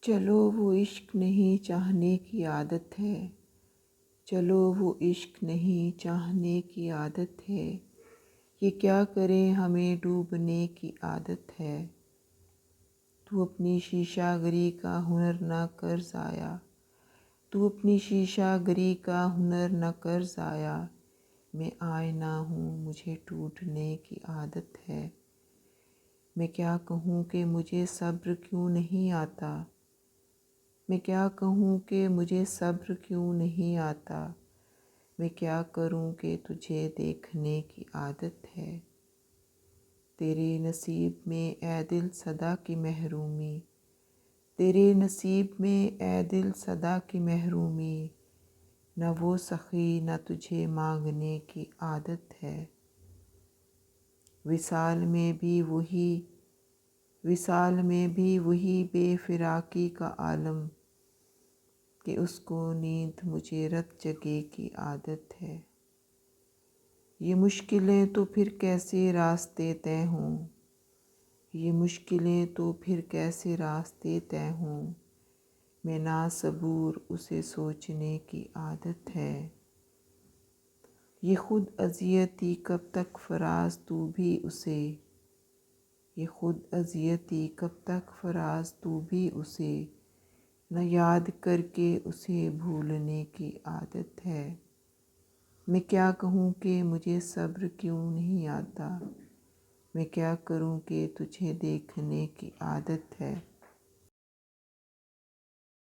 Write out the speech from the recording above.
چلو وہ عشق نہیں چاہنے کی عادت ہے، چلو وہ عشق نہیں چاہنے کی عادت ہے، یہ کیا کریں ہمیں ڈوبنے کی عادت ہے۔ تو اپنی شیشہ گری کا ہنر نہ کر ضائع، تو اپنی شیشہ گری کا ہنر نہ کر ضائع، میں آئینہ ہوں مجھے ٹوٹنے کی عادت ہے۔ میں کیا کہوں کہ مجھے صبر کیوں نہیں آتا، میں کیا کہوں کہ مجھے صبر کیوں نہیں آتا، میں کیا کروں کہ تجھے دیکھنے کی عادت ہے۔ تیرے نصیب میں اے دل صدا کی محرومی، تیرے نصیب میں اے دل صدا کی محرومی، نہ وہ سخی نہ تجھے مانگنے کی عادت ہے۔ وصال میں بھی وہی بے فراقی کا عالم، کہ اس کو نیند مجھے رت جگے کی عادت ہے۔ یہ مشکلیں تو پھر کیسے راستے طے ہوں، یہ مشکلیں تو پھر کیسے راستے طے ہوں، میں ناصبور اسے سوچنے کی عادت ہے۔ یہ خود اذیتی کب تک فراز تو بھی اسے، یہ خود اذیتی کب تک فراز تو بھی اسے، نہ یاد کر کے اسے بھولنے کی عادت ہے۔ میں کیا کہوں کہ مجھے صبر کیوں نہیں آتا، میں کیا کروں کہ تجھے دیکھنے کی عادت ہے۔